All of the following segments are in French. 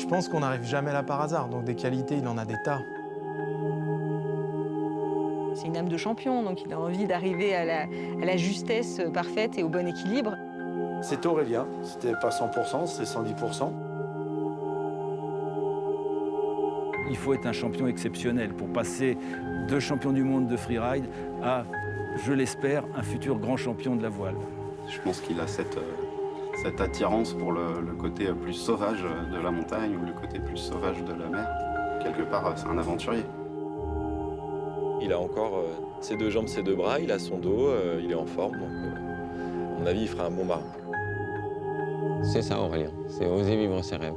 pense qu'on n'arrive jamais là par hasard, donc des qualités, il en a des tas. C'est une âme de champion, donc il a envie d'arriver à la justesse parfaite et au bon équilibre. C'était Aurélien, c'était pas 100%, c'était 110%. Il faut être un champion exceptionnel pour passer de champion du monde de freeride à, je l'espère, un futur grand champion de la voile. Je pense qu'il a cette attirance pour le côté plus sauvage de la montagne ou le côté plus sauvage de la mer. Quelque part, c'est un aventurier. Il a encore ses deux jambes, ses deux bras, il a son dos, il est en forme, donc à mon avis, il fera un bon marin. C'est ça Aurélien, c'est oser vivre ses rêves.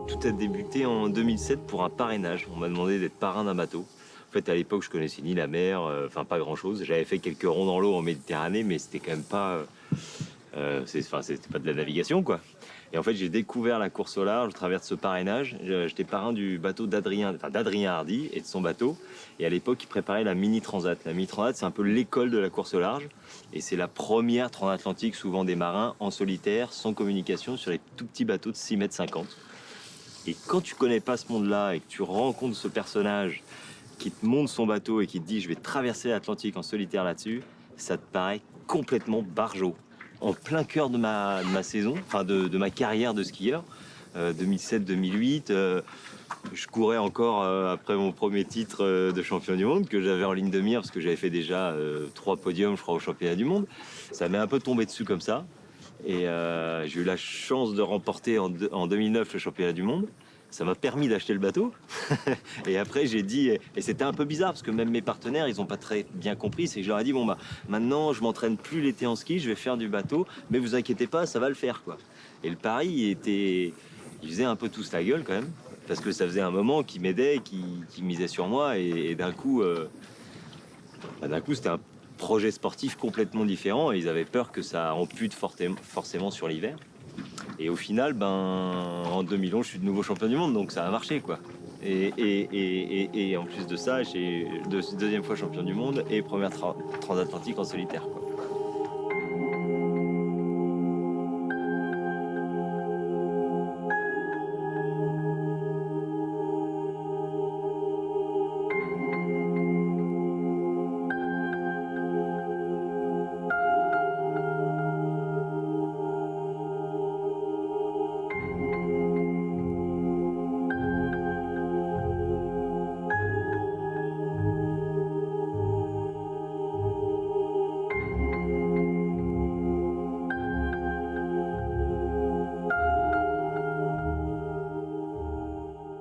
Tout a débuté en 2007 pour un parrainage. On m'a demandé d'être parrain d'un bateau. En fait, à l'époque, je connaissais ni la mer, enfin pas grand-chose. J'avais fait quelques ronds dans l'eau en Méditerranée, mais c'était quand même pas, c'était pas de la navigation, quoi. Et en fait, j'ai découvert la course au large au travers de ce parrainage. J'étais parrain du bateau d'Adrien Hardy et de son bateau. Et à l'époque, il préparait la Mini Transat. La Mini Transat, c'est un peu l'école de la course au large. Et c'est la première transatlantique, souvent des marins en solitaire, sans communication, sur les tout petits bateaux de 6,50 m. Et quand tu connais pas ce monde-là et que tu rencontres ce personnage qui te montre son bateau et qui te dit « je vais traverser l'Atlantique en solitaire là-dessus », ça te paraît complètement barjot. En plein cœur de ma saison, enfin de ma carrière de skieur, 2007-2008, je courais encore après mon premier titre de champion du monde que j'avais en ligne de mire parce que j'avais fait déjà 3 podiums, je crois, au championnat du monde. Ça m'est un peu tombé dessus comme ça. Et j'ai eu la chance de remporter en 2009 le championnat du monde. Ça m'a permis d'acheter le bateau. Et après, j'ai dit, et c'était un peu bizarre parce que même mes partenaires, ils n'ont pas très bien compris. C'est que je leur ai dit, bon, bah, maintenant, je m'entraîne plus l'été en ski, je vais faire du bateau, mais vous inquiétez pas, ça va le faire, quoi. Et le pari, ils faisaient un peu tous la gueule quand même, parce que ça faisait un moment qu'ils m'aidaient, qu'ils misaient sur moi, et d'un coup, c'était un projet sportif complètement différent et ils avaient peur que ça ampute forcément sur l'hiver. Et au final, en 2011, je suis de nouveau champion du monde, donc ça a marché, quoi. Et en plus de ça, j'ai deuxième fois champion du monde et première transatlantique en solitaire, quoi.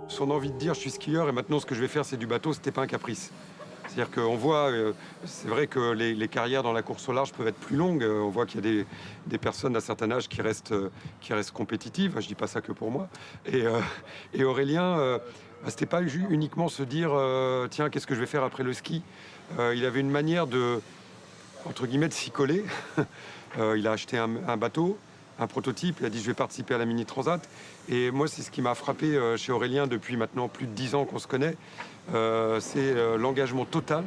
Son envie de dire je suis skieur et maintenant ce que je vais faire c'est du bateau, c'était pas un caprice. C'est-à-dire qu'on voit, c'est vrai que les carrières dans la course au large peuvent être plus longues. On voit qu'il y a des personnes d'un certain âge qui restent compétitives. Je dis pas ça que pour moi. Et Aurélien, c'était pas uniquement se dire tiens, qu'est-ce que je vais faire après le ski. Il avait une manière de, entre guillemets, de s'y coller. Il a acheté un bateau, un prototype, il a dit je vais participer à la Mini Transat. Et moi, c'est ce qui m'a frappé chez Aurélien depuis maintenant plus de 10 ans qu'on se connaît. C'est l'engagement total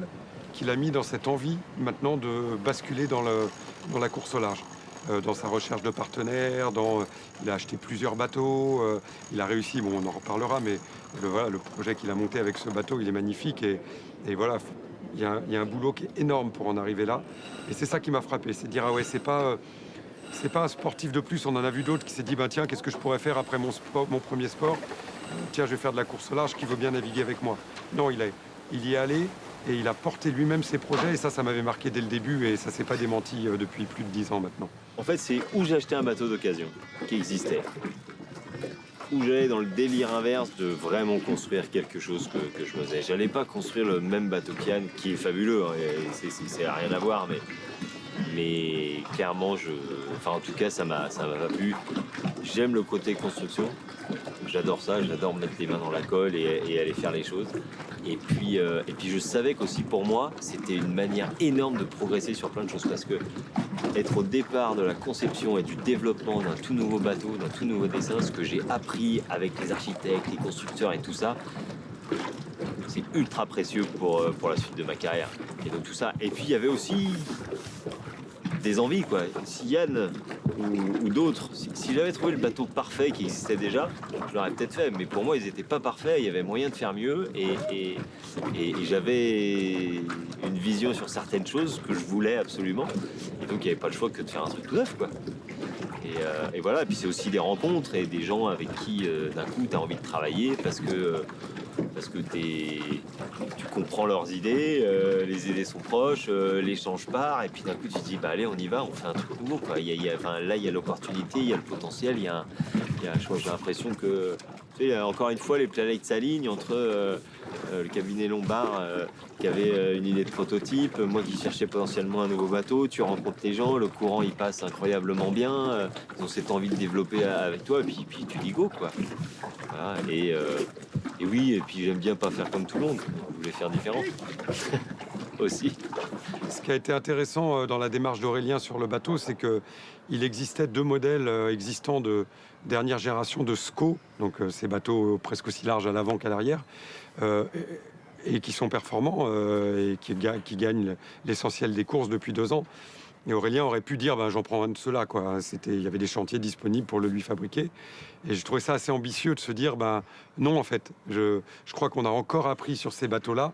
qu'il a mis dans cette envie maintenant de basculer dans la course au large. Dans sa recherche de partenaires, il a acheté plusieurs bateaux, il a réussi, bon on en reparlera, mais le projet qu'il a monté avec ce bateau, il est magnifique. Et voilà, il y a un boulot qui est énorme pour en arriver là. Et c'est ça qui m'a frappé, c'est de dire ah ouais, c'est pas un sportif de plus, on en a vu d'autres qui s'est dit bah, tiens, qu'est-ce que je pourrais faire après mon premier sport, tiens, je vais faire de la course au large, qui veut bien naviguer avec moi. Non, il y est allé et il a porté lui-même ses projets et ça m'avait marqué dès le début et ça s'est pas démenti depuis plus de 10 ans maintenant. En fait, c'est où j'ai acheté un bateau d'occasion qui existait, où j'allais dans le délire inverse de vraiment construire quelque chose que je faisais. J'allais pas construire le même bateau qu'Yann, qui est fabuleux, hein, c'est rien à voir, mais clairement, en tout cas, ça m'a pas plu. J'aime le côté construction, j'adore ça, j'adore mettre les mains dans la colle et aller faire les choses. puis je savais qu'aussi pour moi, c'était une manière énorme de progresser sur plein de choses. Parce que être au départ de la conception et du développement d'un tout nouveau bateau, d'un tout nouveau dessin, ce que j'ai appris avec les architectes, les constructeurs et tout ça, c'est ultra précieux pour la suite de ma carrière. Et donc tout ça. Et puis il y avait aussi des envies, quoi. Si Yann ou d'autres, si j'avais trouvé le bateau parfait qui existait déjà, je l'aurais peut-être fait. Mais pour moi, ils n'étaient pas parfaits. Il y avait moyen de faire mieux. Et j'avais une vision sur certaines choses que je voulais absolument. Et donc, il n'y avait pas le choix que de faire un truc tout neuf, quoi. Et voilà. Et puis, c'est aussi des rencontres et des gens avec qui, d'un coup, tu as envie de travailler parce que tu comprends leurs idées, les idées sont proches, l'échange part, et puis d'un coup tu te dis bah allez on y va, on fait un truc nouveau quoi. Là il y a l'opportunité, il y a le potentiel, j'ai l'impression que tu sais, encore une fois les planètes s'alignent entre le cabinet Lombard qui avait une idée de prototype, moi qui cherchais potentiellement un nouveau bateau, tu rencontres les gens, le courant il passe incroyablement bien, ils ont cette envie de développer avec toi, et puis tu dis go quoi. Voilà, et oui, et puis j'aime bien pas faire comme tout le monde, je voulais faire différent aussi. Ce qui a été intéressant dans la démarche d'Aurélien sur le bateau, c'est qu'il existait 2 modèles existants de dernière génération de SCO, donc ces bateaux presque aussi larges à l'avant qu'à l'arrière, et qui sont performants et qui gagnent l'essentiel des courses depuis 2 ans. Et Aurélien aurait pu dire j'en prends un de ceux-là, quoi. Il y avait des chantiers disponibles pour le lui fabriquer. Et je trouvais ça assez ambitieux de se dire non, en fait. Je crois qu'on a encore appris sur ces bateaux-là.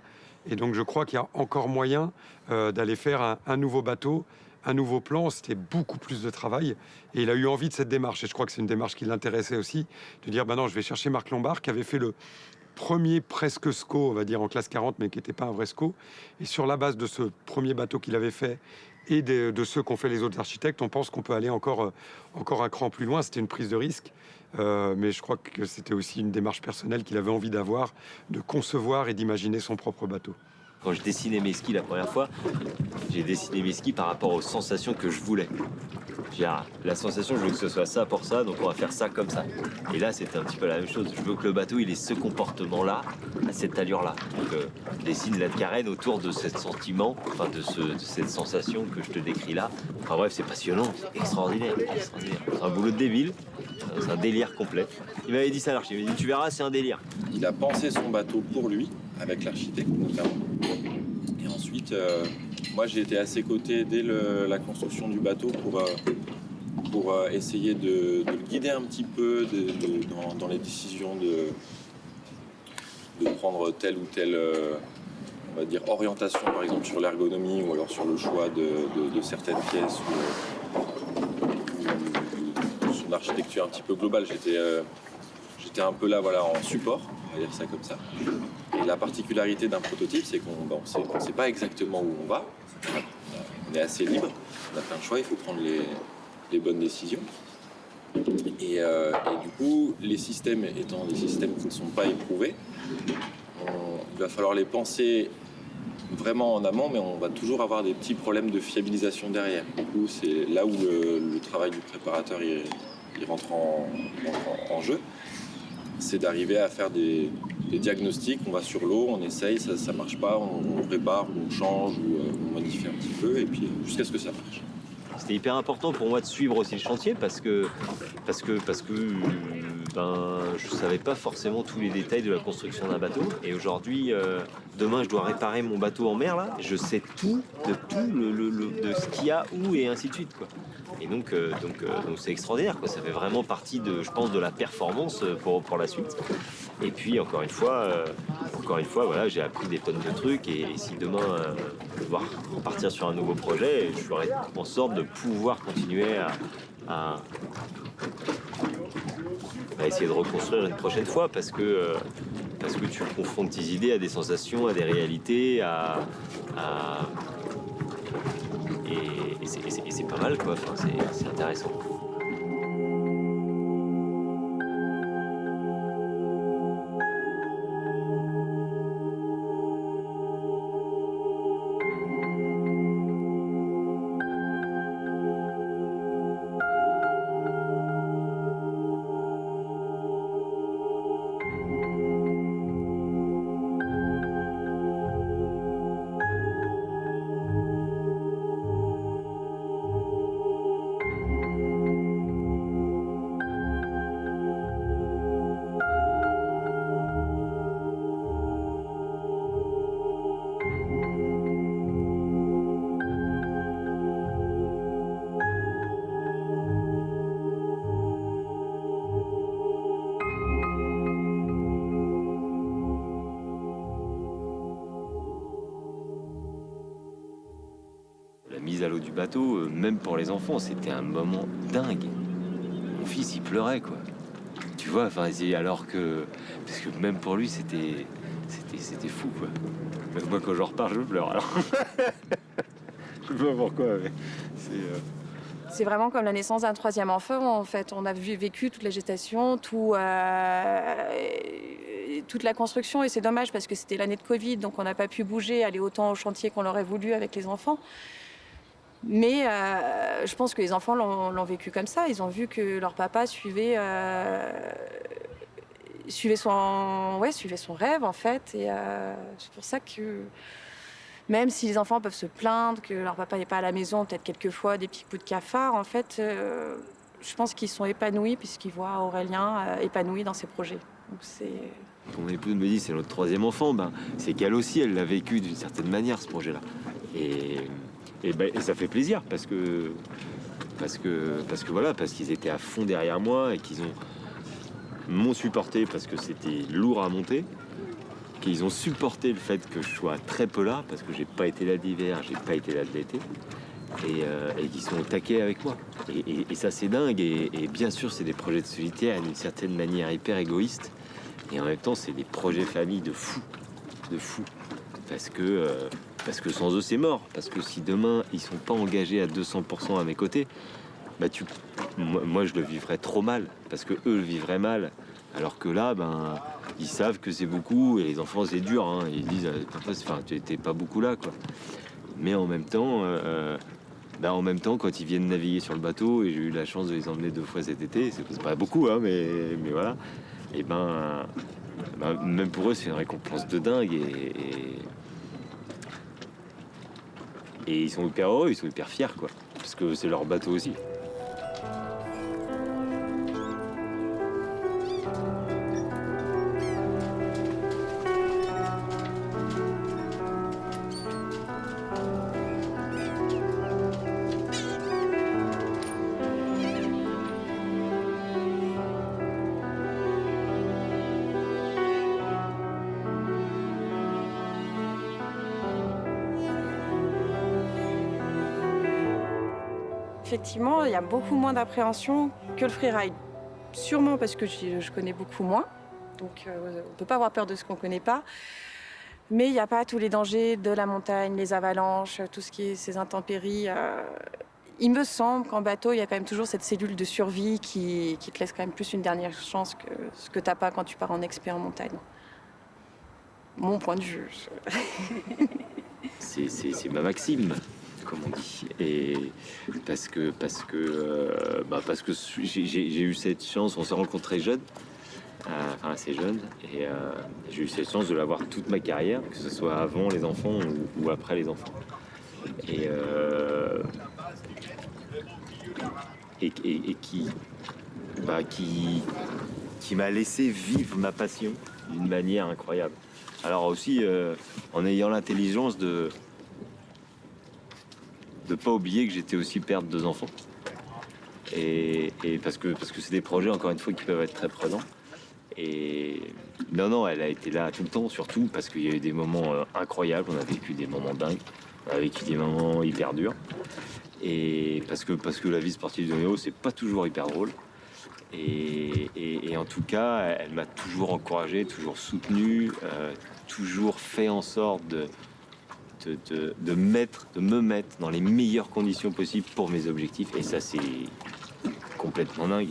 Et donc je crois qu'il y a encore moyen d'aller faire un nouveau bateau, un nouveau plan. C'était beaucoup plus de travail. Et il a eu envie de cette démarche. Et je crois que c'est une démarche qui l'intéressait aussi. De dire non, je vais chercher Marc Lombard qui avait fait le premier presque SCO, on va dire en classe 40, mais qui n'était pas un vrai SCO. Et sur la base de ce premier bateau qu'il avait fait, et de ceux qu'ont fait les autres architectes, on pense qu'on peut aller encore un cran plus loin. C'était une prise de risque, mais je crois que c'était aussi une démarche personnelle qu'il avait envie d'avoir, de concevoir et d'imaginer son propre bateau. Quand je dessinais mes skis la première fois, j'ai dessiné mes skis par rapport aux sensations que je voulais. La sensation, je veux que ce soit ça pour ça, donc on va faire ça comme ça. Et là, c'était un petit peu la même chose. Je veux que le bateau, il ait ce comportement-là, à cette allure-là. Donc, je dessine la carène autour de ce sentiment, enfin de cette sensation que je te décris là. Enfin bref, c'est passionnant, c'est extraordinaire. C'est un boulot de débile, c'est un délire complet. Il m'avait dit ça, l'archi, il m'a dit tu verras, c'est un délire. Il a pensé son bateau pour lui, avec l'architecte notamment. Et ensuite, moi j'ai été à ses côtés dès la construction du bateau pour essayer de le guider un petit peu dans les décisions de prendre telle ou telle on va dire orientation, par exemple sur l'ergonomie ou alors sur le choix de certaines pièces ou son architecture un petit peu globale. J'étais un peu là en support, on va dire ça comme ça. Et la particularité d'un prototype, c'est qu'on ne sait pas exactement où on va. On est assez libre, on a plein de choix, il faut prendre les bonnes décisions. Et du coup, les systèmes étant des systèmes qui ne sont pas éprouvés, il va falloir les penser vraiment en amont, mais on va toujours avoir des petits problèmes de fiabilisation derrière. Du coup, c'est là où le travail du préparateur il rentre en jeu. C'est d'arriver à faire des diagnostics, on va sur l'eau, on essaye, ça marche pas, on répare, on change ou on modifie un petit peu, et puis jusqu'à ce que ça marche. C'était hyper important pour moi de suivre aussi le chantier parce que je savais pas forcément tous les détails de la construction d'un bateau. Et aujourd'hui, demain, je dois réparer mon bateau en mer, là. Je sais tout de ce qu'il y a, où et ainsi de suite, quoi. Et donc c'est extraordinaire, quoi. Ça fait vraiment partie je pense, de la performance pour la suite. Et puis, encore une fois, voilà, j'ai appris des tonnes de trucs. Et si demain, je dois repartir sur un nouveau projet, je ferai en sorte de pouvoir continuer à essayer de reconstruire une prochaine fois parce que tu confrontes tes idées à des sensations, à des réalités, et c'est pas mal, quoi. Enfin, c'est intéressant. bateau, même pour les enfants, c'était un moment dingue. Mon fils, il pleurait, quoi. Tu vois, enfin, alors que... Parce que même pour lui, c'était fou, quoi. Même moi, quand j'en repars, je pleure, alors. Je sais pas pourquoi, mais C'est vraiment comme la naissance d'un troisième enfant, en fait. On a vécu toute la gestation, toute la construction, et c'est dommage parce que c'était l'année de Covid, donc on n'a pas pu bouger, aller autant au chantier qu'on l'aurait voulu avec les enfants. Mais je pense que les enfants l'ont vécu comme ça. Ils ont vu que leur papa suivait son rêve, en fait. Et c'est pour ça que même si les enfants peuvent se plaindre que leur papa n'est pas à la maison, peut-être quelquefois des petits coups de cafard, en fait, je pense qu'ils sont épanouis puisqu'ils voient Aurélien épanoui dans ses projets. Donc Mon épouse me dit c'est notre troisième enfant, c'est qu'elle aussi, elle l'a vécu d'une certaine manière, ce projet-là. Et ça fait plaisir parce qu'ils étaient à fond derrière moi et qu'ils m'ont supporté parce que c'était lourd à monter, qu'ils ont supporté le fait que je sois très peu là parce que j'ai pas été là d'hiver, j'ai pas été là de l'été, et qu'ils sont au taquet avec moi. Et ça, c'est dingue. Et bien sûr, c'est des projets de solitaire d'une certaine manière hyper égoïste. Et en même temps, c'est des projets famille de fou. Parce que sans eux, c'est mort. Parce que si demain, ils sont pas engagés à 200% à mes côtés, moi, je le vivrais trop mal. Parce que eux le vivraient mal. Alors que là, ils savent que c'est beaucoup. Et les enfants, c'est dur. Hein. Ils disent, t'es pas beaucoup là, quoi. Mais en même temps, quand ils viennent naviguer sur le bateau, et j'ai eu la chance de les emmener 2 fois cet été, c'est pas beaucoup, hein, mais voilà. Et même pour eux, c'est une récompense de dingue. Et ils sont hyper heureux, ils sont hyper fiers, quoi. Parce que c'est leur bateau aussi. Effectivement, il y a beaucoup moins d'appréhension que le freeride. Sûrement parce que je connais beaucoup moins. Donc on ne peut pas avoir peur de ce qu'on ne connaît pas. Mais il n'y a pas tous les dangers de la montagne, les avalanches, tout ce qui est ces intempéries. Il me semble qu'en bateau, il y a quand même toujours cette cellule de survie qui te laisse quand même plus une dernière chance que ce que tu n'as pas quand tu pars en expert en montagne. Mon point de vue. C'est ma maxime, comme on dit. Et parce que j'ai eu cette chance, on s'est rencontrés jeunes, assez jeunes, et j'ai eu cette chance de l'avoir toute ma carrière, que ce soit avant les enfants ou après les enfants. Et qui m'a laissé vivre ma passion d'une manière incroyable. Alors aussi, en ayant l'intelligence de pas oublier que j'étais aussi père de 2 enfants. Et parce que c'est des projets, encore une fois, qui peuvent être très prenants. Et non, elle a été là tout le temps, surtout parce qu'il y a eu des moments incroyables. On a vécu des moments dingues. On a vécu des moments hyper durs. Et parce que la vie sportive de Néo, c'est pas toujours hyper drôle. Et en tout cas, elle m'a toujours encouragé, toujours soutenu, toujours fait en sorte de me mettre dans les meilleures conditions possibles pour mes objectifs. Et ça, c'est complètement dingue.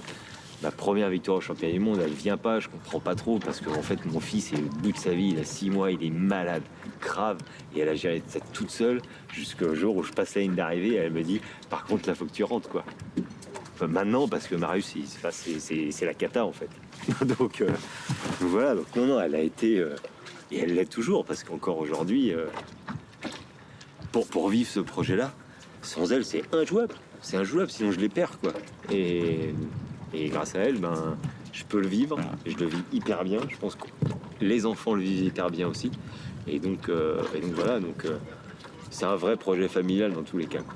Ma première victoire au championnat du monde, elle vient pas, je comprends pas trop, parce qu'en fait, mon fils est au bout de sa vie, il a 6 mois, il est malade, grave, et elle a géré ça toute seule, jusqu'au jour où je passe la ligne d'arrivée, et elle me dit, par contre, là, faut que tu rentres, quoi. Enfin, maintenant, parce que Marius, c'est la cata, en fait. donc voilà, donc non, elle a été, et elle l'est toujours, parce qu'encore aujourd'hui, pour vivre ce projet-là, sans elle, c'est injouable, sinon je les perds, quoi. Et grâce à elle, je peux le vivre, et je le vis hyper bien. Je pense que les enfants le vivent hyper bien aussi. Et donc voilà, c'est un vrai projet familial dans tous les cas, quoi.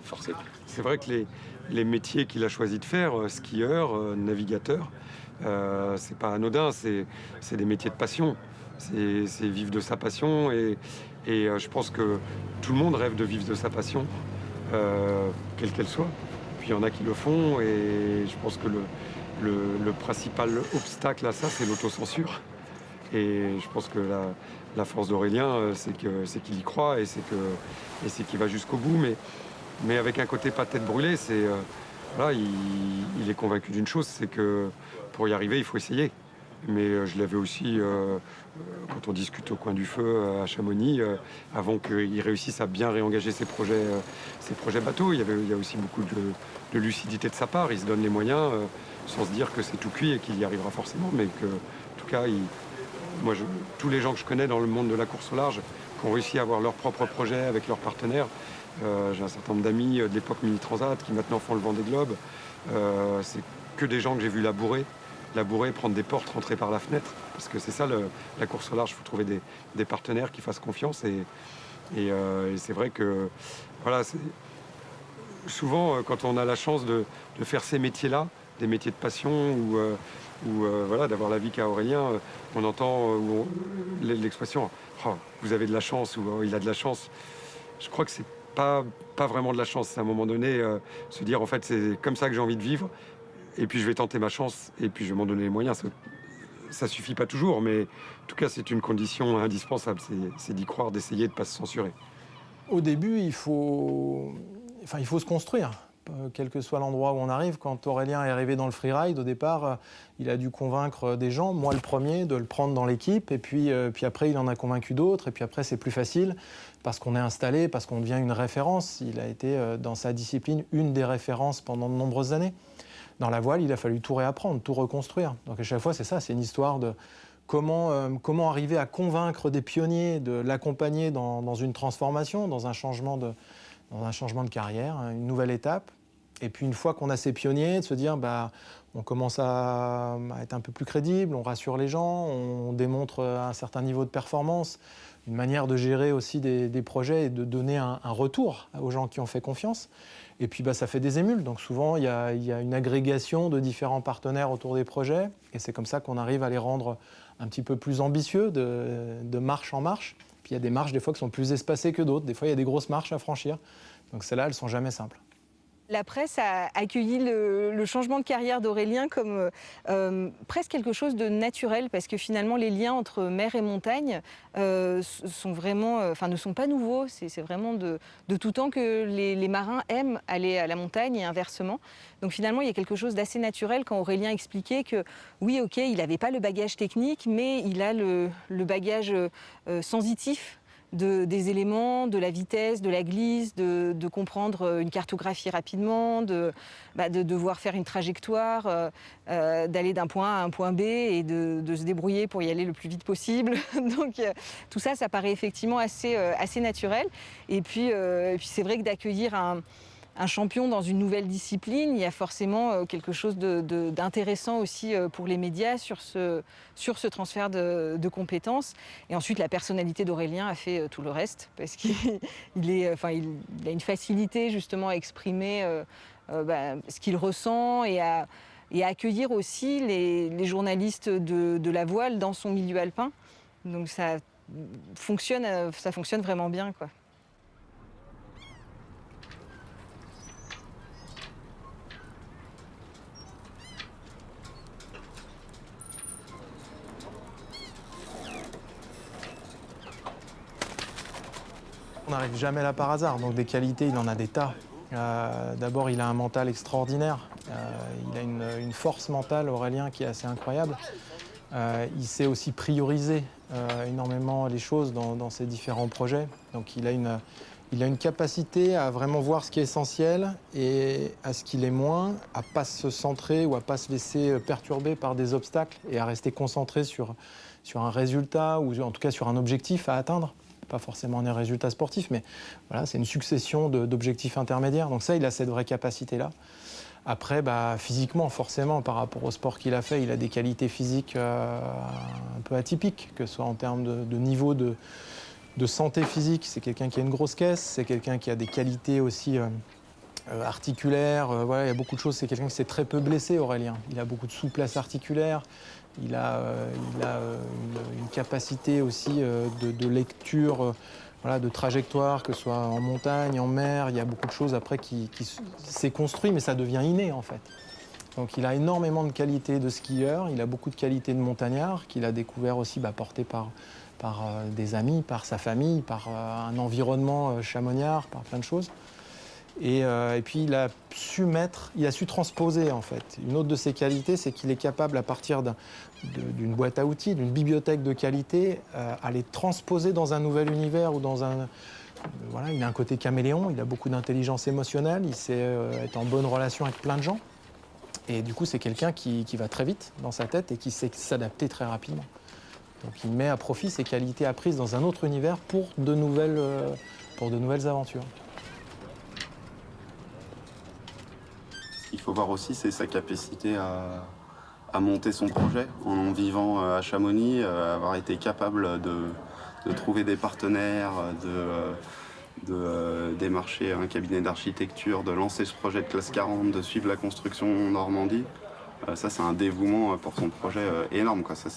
Forcément. C'est vrai que les métiers qu'il a choisi de faire, skieur, navigateur, c'est pas anodin, c'est des métiers de passion. C'est vivre de sa passion et je pense que tout le monde rêve de vivre de sa passion. quelle qu'elle soit. Puis il y en a qui le font et je pense que le principal obstacle à ça, c'est l'autocensure. Et je pense que la force d'Aurélien, c'est qu'il y croit et c'est qu'il va jusqu'au bout. Mais avec un côté pas tête brûlée, voilà, il est convaincu d'une chose, c'est que pour y arriver, il faut essayer. Mais je l'avais aussi, quand on discute au coin du feu à Chamonix, avant qu'il réussisse à bien réengager ses projets bateaux, il y a aussi beaucoup de lucidité de sa part. Il se donne les moyens sans se dire que c'est tout cuit et qu'il y arrivera forcément, mais que, en tout cas, tous les gens que je connais dans le monde de la course au large, qui ont réussi à avoir leur propre projet avec leurs partenaires, j'ai un certain nombre d'amis de l'époque Mini Transat qui maintenant font le Vendée Globe. C'est que des gens que j'ai vus labourer, prendre des portes, rentrer par la fenêtre. Parce que c'est ça la course au large, il faut trouver des partenaires qui fassent confiance. Et c'est vrai que voilà, souvent quand on a la chance de faire ces métiers-là, des métiers de passion ou voilà, d'avoir la vie qu'a Aurélien, on entend l'expression oh, « vous avez de la chance » ou oh, « il a de la chance ». Je crois que c'est pas vraiment de la chance. C'est à un moment donné se dire en fait c'est comme ça que j'ai envie de vivre et puis je vais tenter ma chance et puis je vais m'en donner les moyens. Ça suffit pas toujours, mais en tout cas c'est une condition indispensable. C'est d'y croire, d'essayer de pas se censurer. Au début, il faut se construire. Quel que soit l'endroit où on arrive, quand Aurélien est arrivé dans le freeride, au départ, il a dû convaincre des gens, moi le premier, de le prendre dans l'équipe, et puis après il en a convaincu d'autres, et puis après c'est plus facile, parce qu'on est installé, parce qu'on devient une référence. Il a été, dans sa discipline, une des références pendant de nombreuses années. Dans la voile, il a fallu tout réapprendre, tout reconstruire. Donc à chaque fois, c'est ça, c'est une histoire de comment arriver à convaincre des pionniers de l'accompagner dans une transformation, dans un changement de carrière, une nouvelle étape. Et puis une fois qu'on a ces pionniers, de se dire on commence à être un peu plus crédible, on rassure les gens, on démontre un certain niveau de performance, une manière de gérer aussi des projets et de donner un retour aux gens qui ont fait confiance. Et puis ça fait des émules. Donc souvent, il y a une agrégation de différents partenaires autour des projets. Et c'est comme ça qu'on arrive à les rendre un petit peu plus ambitieux, de marche en marche. Puis il y a des marches des fois qui sont plus espacées que d'autres. Des fois, il y a des grosses marches à franchir. Donc celles-là, elles ne sont jamais simples. La presse a accueilli le changement de carrière d'Aurélien comme presque quelque chose de naturel, parce que finalement les liens entre mer et montagne sont vraiment, ne sont pas nouveaux. C'est vraiment de tout temps que les marins aiment aller à la montagne et inversement. Donc finalement il y a quelque chose d'assez naturel quand Aurélien expliquait que oui, ok, il n'avait pas le bagage technique, mais il a le bagage sensitif. Des éléments, de la vitesse, de la glisse, de comprendre une cartographie rapidement, de devoir faire une trajectoire, d'aller d'un point A à un point B et de se débrouiller pour y aller le plus vite possible. Donc tout ça, ça paraît effectivement assez naturel. Et puis c'est vrai que d'accueillir un champion dans une nouvelle discipline, il y a forcément quelque chose d'intéressant aussi pour les médias sur ce transfert de compétences. Et ensuite, la personnalité d'Aurélien a fait tout le reste, parce qu'il a une facilité justement à exprimer ce qu'il ressent et à accueillir aussi les journalistes de la voile dans son milieu alpin. Donc ça fonctionne vraiment bien, quoi. On n'arrive jamais là par hasard, donc des qualités, il en a des tas. D'abord, il a un mental extraordinaire. Il a une force mentale, Aurélien, qui est assez incroyable. Il sait aussi prioriser énormément les choses dans ses différents projets. Donc il a une capacité à vraiment voir ce qui est essentiel et à ce qui l'est moins, à ne pas se centrer ou à ne pas se laisser perturber par des obstacles et à rester concentré sur un résultat ou en tout cas sur un objectif à atteindre. Pas forcément un résultat sportif, mais voilà, c'est une succession d'objectifs intermédiaires. Donc ça, il a cette vraie capacité-là. Après, physiquement, forcément, par rapport au sport qu'il a fait, il a des qualités physiques un peu atypiques, que ce soit en termes de niveau de santé physique. C'est quelqu'un qui a une grosse caisse, c'est quelqu'un qui a des qualités aussi articulaires. Voilà, il y a beaucoup de choses. C'est quelqu'un qui s'est très peu blessé, Aurélien. Il a beaucoup de souplesse articulaire. Il a une capacité aussi de lecture voilà, de trajectoire, que ce soit en montagne, en mer. Il y a beaucoup de choses après qui s'est construit, mais ça devient inné en fait. Donc il a énormément de qualités de skieur, il a beaucoup de qualités de montagnard, qu'il a découvert aussi porté par des amis, par sa famille, par un environnement chamoniard, par plein de choses. Et puis il a su transposer en fait. Une autre de ses qualités, c'est qu'il est capable, à partir d'une boîte à outils, d'une bibliothèque de qualité, à les transposer dans un nouvel univers ou dans un... Voilà, il a un côté caméléon, il a beaucoup d'intelligence émotionnelle, il sait être en bonne relation avec plein de gens. Et du coup, c'est quelqu'un qui va très vite dans sa tête et qui sait s'adapter très rapidement. Donc il met à profit ses qualités apprises dans un autre univers pour de nouvelles aventures. Ce qu'il faut voir aussi, c'est sa capacité à monter son projet en vivant à Chamonix, avoir été capable de trouver des partenaires, de démarcher un cabinet d'architecture, de lancer ce projet de classe 40, de suivre la construction en Normandie. Ça, c'est un dévouement pour son projet énorme, quoi. Ça,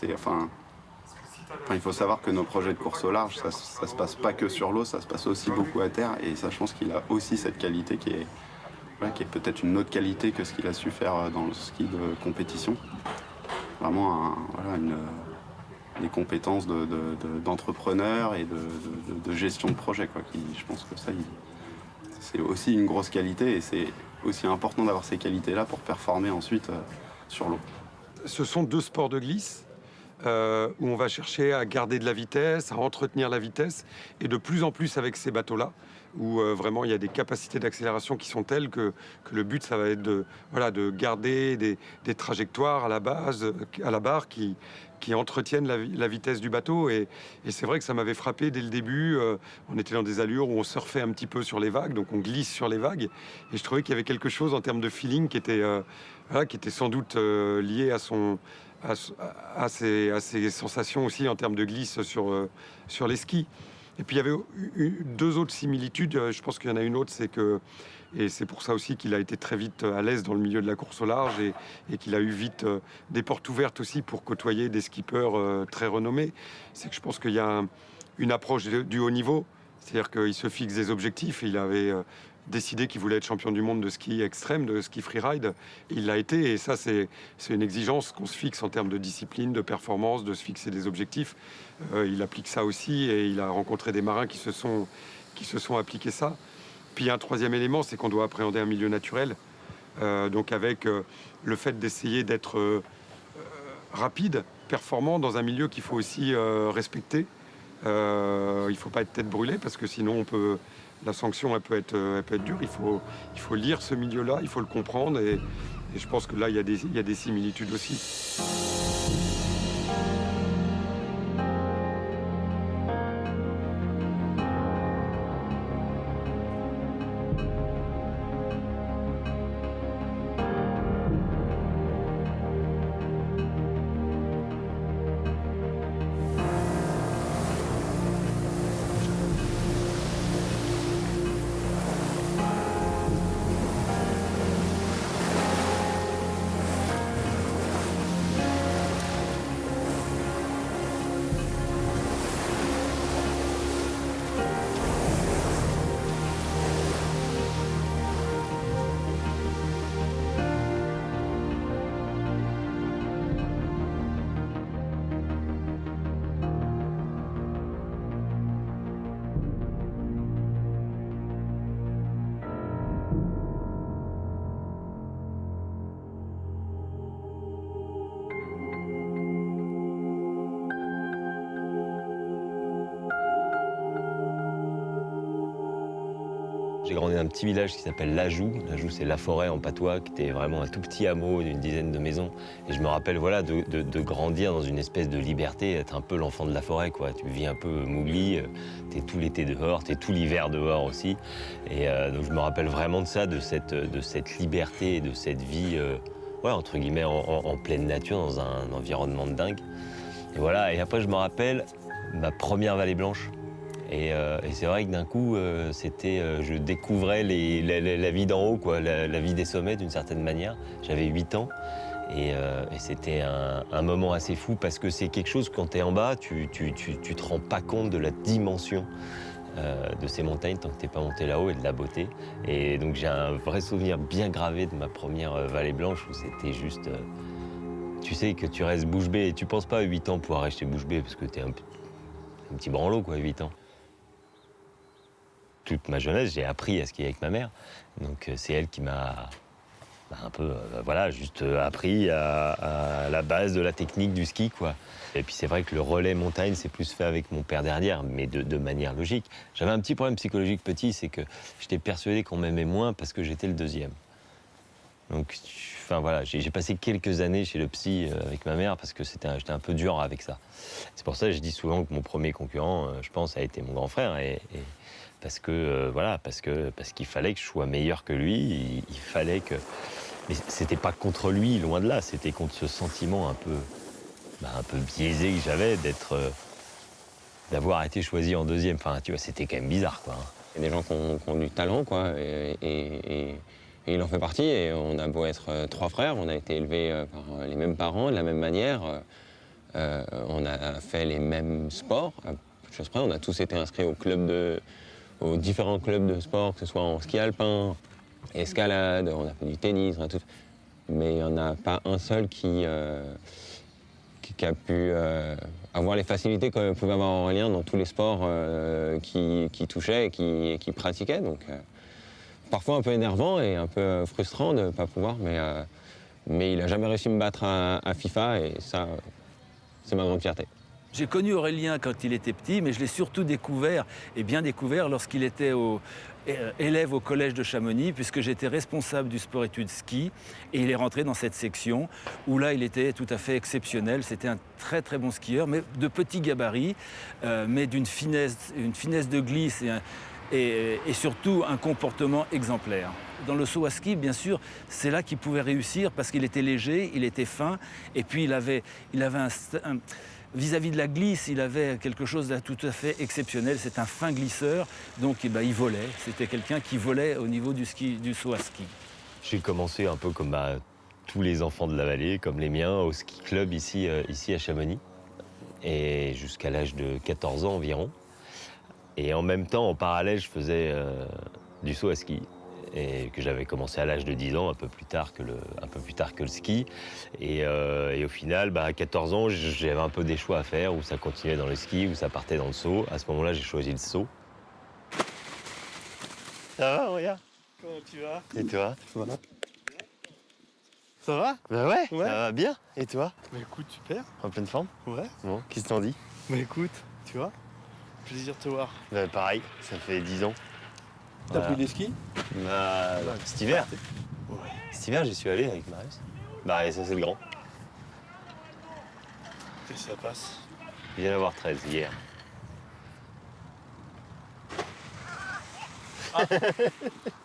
il faut savoir que nos projets de course au large, ça se passe pas que sur l'eau, ça se passe aussi beaucoup à terre. Et ça, je pense qu'il a aussi cette qualité qui est peut-être une autre qualité que ce qu'il a su faire dans le ski de compétition. Vraiment des compétences d'entrepreneur et de gestion de projet, quoi. Je pense que ça, c'est aussi une grosse qualité et c'est aussi important d'avoir ces qualités-là pour performer ensuite sur l'eau. Ce sont deux sports de glisse où on va chercher à garder de la vitesse, à entretenir la vitesse, et de plus en plus avec ces bateaux-là, où vraiment il y a des capacités d'accélération qui sont telles que le but, ça va être de garder des trajectoires à la barre qui entretiennent la vitesse du bateau. Et c'est vrai que ça m'avait frappé dès le début. On était dans des allures où on surfait un petit peu sur les vagues, donc on glisse sur les vagues. Et je trouvais qu'il y avait quelque chose en termes de feeling qui était sans doute lié à ces sensations aussi en termes de glisse sur les skis. Et puis il y avait deux autres similitudes. Je pense qu'il y en a une autre, et c'est pour ça aussi qu'il a été très vite à l'aise dans le milieu de la course au large et qu'il a eu vite des portes ouvertes aussi pour côtoyer des skippers très renommés. C'est que je pense qu'il y a une approche du haut niveau, c'est-à-dire qu'il se fixe des objectifs. Il avait décidé qu'il voulait être champion du monde de ski extrême, de ski freeride. Il l'a été, et ça c'est une exigence qu'on se fixe en termes de discipline, de performance, de se fixer des objectifs. Il applique ça aussi, et il a rencontré des marins qui se sont appliqués ça. Puis il y a un troisième élément, c'est qu'on doit appréhender un milieu naturel. Donc avec le fait d'essayer d'être rapide, performant dans un milieu qu'il faut aussi respecter. Il ne faut pas être tête brûlée, parce que sinon la sanction elle peut être dure. Il faut lire ce milieu-là, il faut le comprendre, et je pense que là il y a des similitudes aussi. J'ai grandi dans un petit village qui s'appelle Lajoux. Lajoux, c'est la forêt en patois, qui était vraiment un tout petit hameau d'une dizaine de maisons. Et je me rappelle de grandir dans une espèce de liberté, être un peu l'enfant de la forêt, quoi. Tu vis un peu Mowgli, t'es tout l'été dehors, t'es tout l'hiver dehors aussi. Et donc je me rappelle vraiment de ça, de cette liberté et de cette vie, entre guillemets, en pleine nature, dans un environnement de dingue. Et voilà, et après je me rappelle ma première Vallée Blanche. Et c'est vrai que d'un coup, je découvrais la vie d'en haut, quoi, la vie des sommets d'une certaine manière. J'avais 8 ans et c'était un moment assez fou, parce que c'est quelque chose, quand tu es en bas, tu te rends pas compte de la dimension de ces montagnes tant que t'es pas monté là-haut et de la beauté. Et donc j'ai un vrai souvenir bien gravé de ma première vallée blanche où c'était juste... tu sais que tu restes bouche bée et tu penses pas à 8 ans pouvoir rester bouche bée parce que t'es un petit branlot, quoi, 8 ans. Toute ma jeunesse, j'ai appris à skier avec ma mère. Donc c'est elle qui m'a un peu, voilà, juste appris à la base de la technique du ski, quoi. Et puis c'est vrai que le relais montagne, c'est plus fait avec mon père derrière, mais de manière logique. J'avais un petit problème psychologique petit, c'est que j'étais persuadé qu'on m'aimait moins parce que j'étais le deuxième. Donc, enfin voilà, j'ai passé quelques années chez le psy avec ma mère parce que j'étais un peu dur avec ça. C'est pour ça que je dis souvent que mon premier concurrent, je pense, a été mon grand frère. Et parce que voilà, parce qu'il fallait que je sois meilleur que lui. Il fallait que, mais c'était pas contre lui, loin de là. C'était contre ce sentiment un peu biaisé que j'avais d'avoir été choisi en deuxième. Enfin, tu vois, c'était quand même bizarre, quoi. Il y a des gens qui ont du talent, quoi, et il en fait partie. Et on a beau être 3 frères, on a été élevés par les mêmes parents, de la même manière. On a fait les mêmes sports. Chose près, on a tous été inscrits aux différents clubs de sport, que ce soit en ski alpin, escalade, on a fait du tennis, on a tout. Mais il n'y en a pas un seul qui a pu avoir les facilités que pouvait avoir Aurélien dans tous les sports qui touchait et qui pratiquait. Donc, parfois un peu énervant et un peu frustrant de ne pas pouvoir, mais il n'a jamais réussi à me battre à FIFA et ça, c'est ma grande fierté. J'ai connu Aurélien quand il était petit, mais je l'ai surtout découvert, et bien découvert, lorsqu'il était élève au collège de Chamonix, puisque j'étais responsable du sport-études ski, et il est rentré dans cette section où là, il était tout à fait exceptionnel. C'était un très très bon skieur, mais de petits gabarits, mais d'une finesse de glisse et surtout un comportement exemplaire. Dans le saut à ski, bien sûr, c'est là qu'il pouvait réussir parce qu'il était léger, il était fin, et puis il avait vis-à-vis de la glisse, il avait quelque chose de tout à fait exceptionnel. C'est un fin glisseur, donc il volait. C'était quelqu'un qui volait au niveau du saut à ski. J'ai commencé un peu comme tous les enfants de la vallée, comme les miens, au ski club ici à Chamonix, et jusqu'à l'âge de 14 ans environ. Et en même temps, en parallèle, je faisais du saut à ski. Et que j'avais commencé à l'âge de 10 ans, un peu plus tard que le ski. Et au final, à 14 ans, j'avais un peu des choix à faire, où ça continuait dans le ski, où ça partait dans le saut. À ce moment-là, j'ai choisi le saut. Ça va, regarde. Comment tu vas? Et toi? Voilà. Ça va? Bah ouais, ça va bien. Et toi? Bah écoute, super. En pleine forme? Ouais. Bon, qu'est-ce que t'en dis? Bah écoute, tu vois, plaisir de te voir. Bah pareil, ça fait 10 ans. T'as pris des skis? Bah, cet hiver. Ouais. Cet hiver, j'y suis allé avec Marius. Bah, et ça, c'est le grand. Et ça passe. Il vient d'avoir 13 hier. Ah.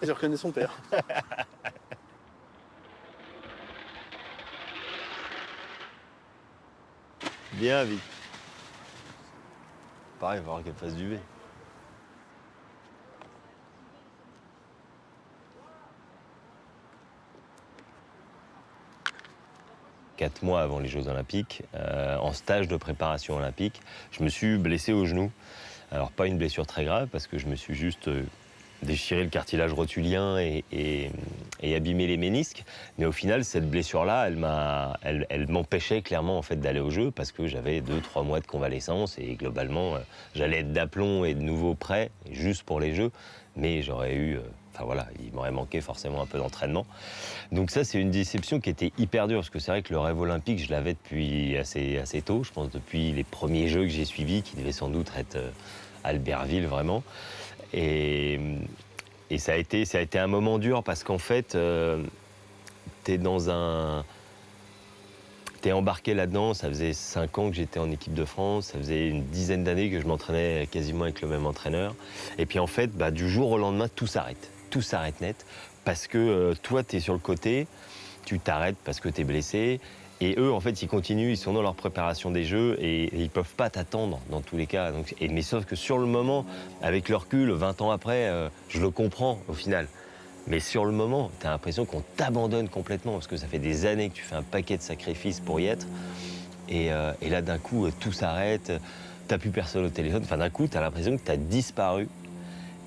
Je reconnais son père. Bien vite. Pareil, il va falloir qu'elle fasse du V. Quatre mois avant les Jeux Olympiques, en stage de préparation olympique, je me suis blessé au genou. Alors pas une blessure très grave parce que je me suis juste déchiré le cartilage rotulien et abîmé les ménisques. Mais au final, cette blessure-là, elle m'empêchait clairement en fait, d'aller aux Jeux parce que j'avais 2-3 mois de convalescence et globalement, j'allais être d'aplomb et de nouveau prêt juste pour les Jeux. Mais j'aurais eu... Enfin voilà, il m'aurait manqué forcément un peu d'entraînement. Donc ça, c'est une déception qui était hyper dure, parce que c'est vrai que le rêve olympique, je l'avais depuis assez tôt, je pense depuis les premiers Jeux que j'ai suivis, qui devaient sans doute être à Albertville, vraiment. Et ça a été un moment dur, parce qu'en fait, t'es embarqué là-dedans, ça faisait 5 ans que j'étais en équipe de France, ça faisait une dizaine d'années que je m'entraînais quasiment avec le même entraîneur. Et puis en fait, du jour au lendemain, tout s'arrête net, parce que toi, tu es sur le côté, tu t'arrêtes parce que tu es blessé, et eux, en fait, ils continuent, ils sont dans leur préparation des Jeux, et ils peuvent pas t'attendre dans tous les cas. Donc, mais sauf que sur le moment, avec le recul, 20 ans après, je le comprends au final. Mais sur le moment, tu as l'impression qu'on t'abandonne complètement, parce que ça fait des années que tu fais un paquet de sacrifices pour y être, et là, d'un coup, tout s'arrête, t'as plus personne au téléphone, enfin d'un coup, tu as l'impression que tu as disparu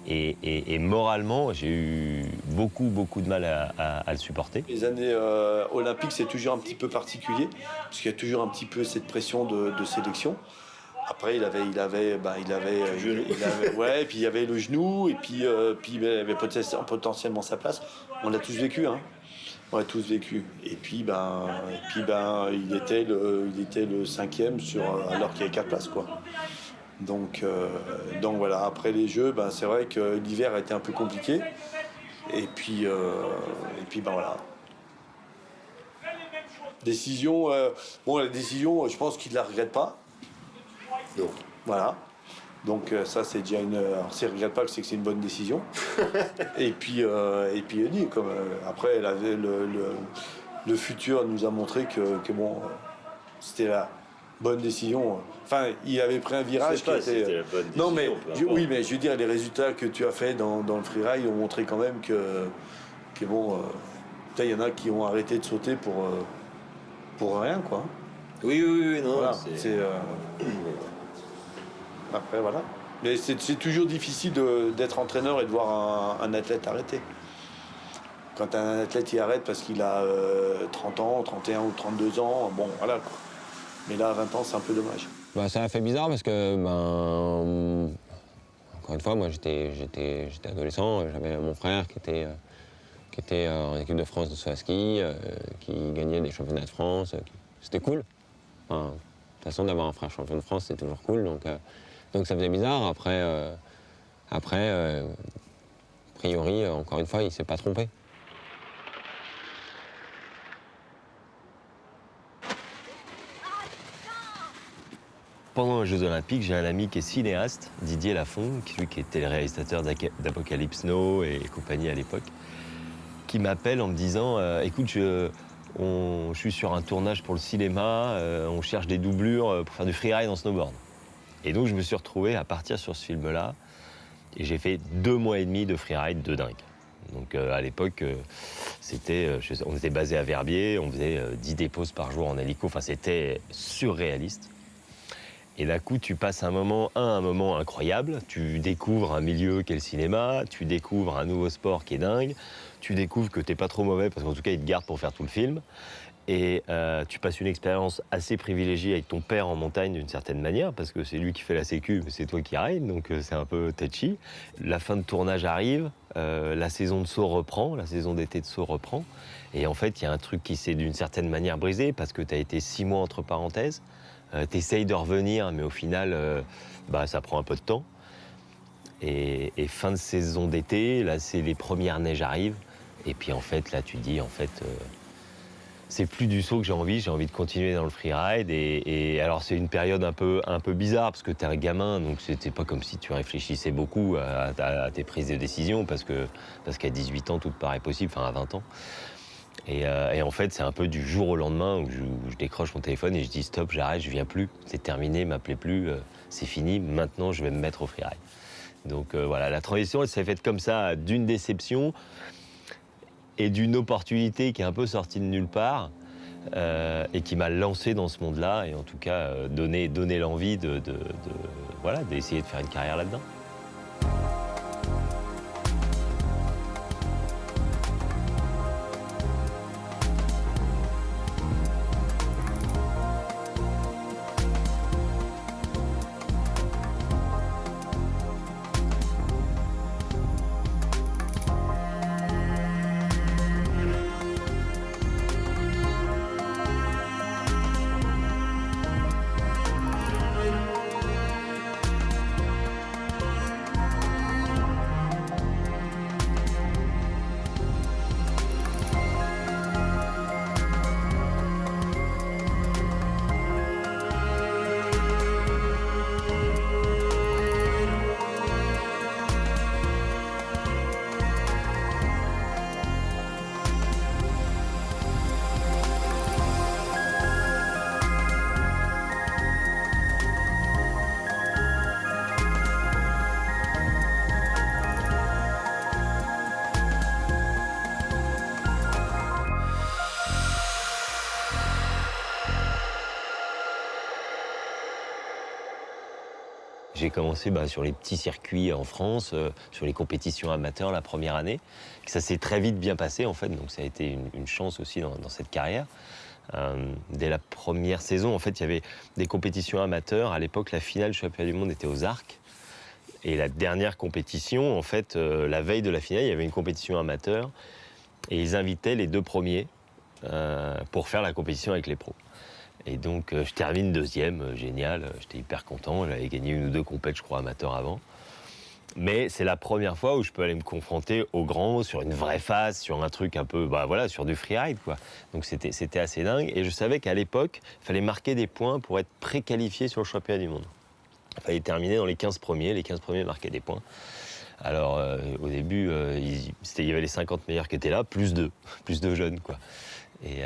Et moralement, j'ai eu beaucoup de mal à le supporter. Les années olympiques, c'est toujours un petit peu particulier, parce qu'il y a toujours un petit peu cette pression de sélection. Après, il avait ouais, et puis il y avait le genou, et puis il avait potentiellement sa place. On l'a tous vécu, hein. On l'a tous vécu. Et puis il était le 5e alors qu'il y avait 4 places, quoi. Donc voilà. Après les Jeux, c'est vrai que l'hiver a été un peu compliqué. Et puis voilà. Décision. La décision, je pense qu'il ne la regrette pas. Non. Voilà. Donc ça, c'est déjà une. Alors, s'il ne regrette pas, c'est que c'est une bonne décision. et puis il dit, comme après, elle avait le futur nous a montré que bon, c'était la bonne décision. Enfin, il avait pris un virage qui était. La bonne décision, non, mais oui, mais je veux dire, les résultats que tu as fait dans le freeride ont montré quand même que bon, il y en a qui ont arrêté de sauter pour rien, quoi. Oui, non. Voilà, c'est. Après, voilà. Mais c'est toujours difficile d'être entraîneur et de voir un athlète arrêter. Quand un athlète il arrête parce qu'il a 30 ans, 31 ou 32 ans, bon, voilà, quoi. Mais là, à 20 ans, c'est un peu dommage. Ça a fait bizarre parce que, encore une fois, moi, j'étais adolescent. J'avais mon frère qui était en équipe de France de saut à ski, qui gagnait des championnats de France. C'était cool. Enfin, de toute façon, d'avoir un frère champion de France, c'est toujours cool. Donc ça faisait bizarre. Après, a priori, encore une fois, il ne s'est pas trompé. Pendant les Jeux Olympiques, j'ai un ami qui est cinéaste, Didier Lafont, qui était le réalisateur d'Apocalypse Now et compagnie à l'époque, qui m'appelle en me disant écoute, je suis sur un tournage pour le cinéma, on cherche des doublures pour faire du freeride en snowboard. Et donc je me suis retrouvé à partir sur ce film-là, et j'ai fait 2 mois et demi de freeride de dingue. Donc à l'époque, on était basé à Verbier, on faisait 10 déposes par jour en hélico, enfin c'était surréaliste. Et d'un coup, tu passes un moment incroyable, tu découvres un milieu qu'est le cinéma, tu découvres un nouveau sport qui est dingue, tu découvres que t'es pas trop mauvais parce qu'en tout cas, il te garde pour faire tout le film. Et tu passes une expérience assez privilégiée avec ton père en montagne d'une certaine manière, parce que c'est lui qui fait la sécu, mais c'est toi qui ride, donc c'est un peu touchy. La fin de tournage arrive, la saison de saut reprend, la saison d'été de saut reprend. Et en fait, il y a un truc qui s'est d'une certaine manière brisé, parce que tu as été 6 mois entre parenthèses. T'essayes de revenir, mais au final, ça prend un peu de temps. Et fin de saison d'été, là, c'est les premières neiges arrivent. Et puis en fait, là, tu dis, c'est plus du saut que j'ai envie de continuer dans le freeride. Et alors, c'est une période un peu bizarre, parce que t'es un gamin, donc c'était pas comme si tu réfléchissais beaucoup à tes prises de décision, parce qu'à 18 ans, tout te paraît possible, enfin à 20 ans. Et en fait, c'est un peu du jour au lendemain où je décroche mon téléphone et je dis stop, j'arrête, je viens plus, c'est terminé, m'appelez plus, c'est fini, maintenant je vais me mettre au freeride. Donc voilà, la transition, elle s'est faite comme ça, d'une déception et d'une opportunité qui est un peu sortie de nulle part et qui m'a lancé dans ce monde-là et en tout cas donné l'envie d'essayer de faire une carrière là-dedans. j'ai commencé sur les petits circuits en France, sur les compétitions amateurs la première année. Ça s'est très vite bien passé en fait, donc ça a été une chance aussi dans cette carrière. Dès la première saison, en fait, il y avait des compétitions amateurs. À l'époque, la finale du championnat du monde était aux Arcs. Et la dernière compétition, en fait, la veille de la finale, il y avait une compétition amateur. Et ils invitaient les 2 premiers pour faire la compétition avec les pros. Et donc, je termine 2e, génial. J'étais hyper content. J'avais gagné 1 ou 2 compètes, je crois, amateurs avant. Mais c'est la première fois où je peux aller me confronter au grand, sur une vraie phase, sur un truc un peu, sur du freeride, quoi. Donc c'était assez dingue. Et je savais qu'à l'époque, il fallait marquer des points pour être préqualifié sur le championnat du monde. Il fallait terminer dans les 15 premiers. Les 15 premiers marquaient des points. Alors, au début, il y avait les 50 meilleurs qui étaient là, plus 2 jeunes, quoi. Et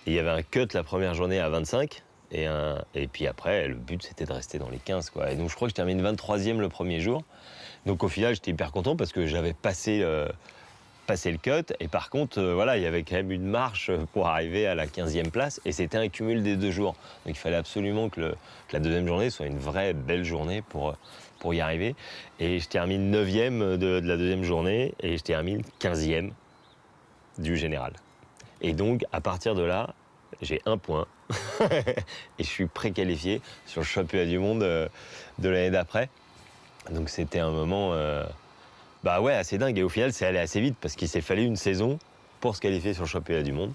il y avait un cut la première journée à 25. Et puis après, le but, c'était de rester dans les 15, quoi. Et donc, je crois que je termine 23e le premier jour. Donc, au final, j'étais hyper content parce que j'avais passé le cut. Et par contre, il y avait quand même une marche pour arriver à la 15e place. Et c'était un cumul des 2 jours. Donc, il fallait absolument que la 2e journée soit une vraie belle journée pour y arriver. Et je termine 9e de la 2e journée et je termine 15e du général. Et donc, à partir de là, j'ai 1 point. Et je suis préqualifié sur le championnat du monde de l'année d'après. Donc c'était un moment assez dingue. Et au final, c'est allé assez vite parce qu'il s'est fallu une saison pour se qualifier sur le championnat du monde.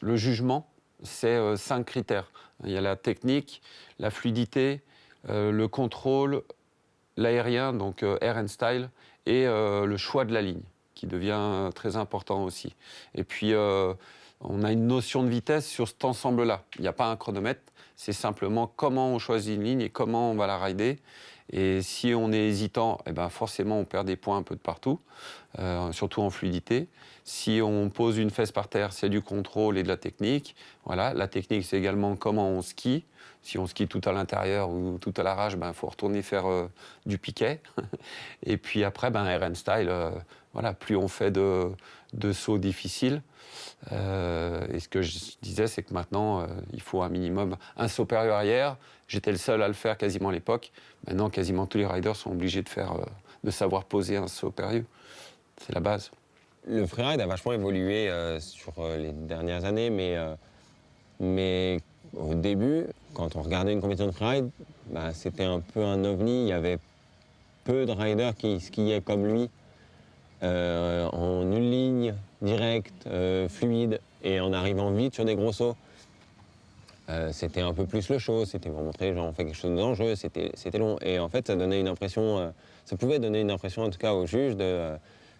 Le jugement, c'est 5 critères. Il y a la technique, la fluidité, le contrôle, l'aérien, donc air and style, et le choix de la ligne, qui devient très important aussi. Et puis, on a une notion de vitesse sur cet ensemble-là. Il n'y a pas un chronomètre, c'est simplement comment on choisit une ligne et comment on va la rider. Et si on est hésitant, forcément on perd des points un peu de partout, surtout en fluidité. Si on pose une fesse par terre, c'est du contrôle et de la technique. Voilà. La technique, c'est également comment on skie. Si on skie tout à l'intérieur ou tout à l'arrache, faut retourner faire du piquet. Et puis après, air and style, plus on fait de sauts difficiles. Et ce que je disais, c'est que maintenant, il faut un minimum un saut périlleux arrière. J'étais le seul à le faire quasiment à l'époque. Maintenant, quasiment tous les riders sont obligés de savoir poser un saut périlleux. C'est la base. Le freeride a vachement évolué sur les dernières années, mais au début, quand on regardait une compétition de freeride, c'était un peu un ovni. Il y avait peu de riders qui skiaient comme lui, en une ligne, directe, fluide, et en arrivant vite sur des gros sauts. C'était un peu plus le show, c'était pour montrer genre on fait quelque chose de dangereux, c'était long. Et en fait, ça donnait une impression, ça pouvait donner une impression en tout cas au juge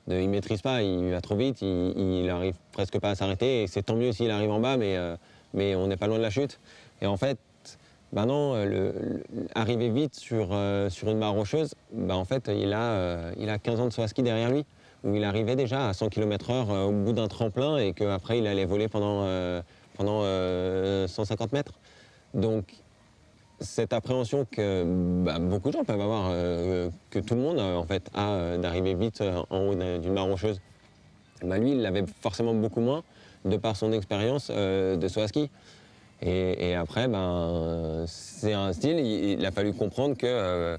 il maîtrise pas, il va trop vite, il arrive presque pas à s'arrêter. Et c'est tant mieux s'il arrive en bas, mais on n'est pas loin de la chute. Et en fait, non, arriver vite sur une barre rocheuse, en fait, il a 15 ans de saut à ski derrière lui, où il arrivait déjà à 100 km/h au bout d'un tremplin et qu'après il allait voler pendant 150 mètres. Donc, cette appréhension que beaucoup de gens peuvent avoir, que tout le monde en fait a d'arriver vite en haut d'une barre rocheuse, lui, il l'avait forcément beaucoup moins de par son expérience de saut à ski. Et après, c'est un style, il a fallu comprendre que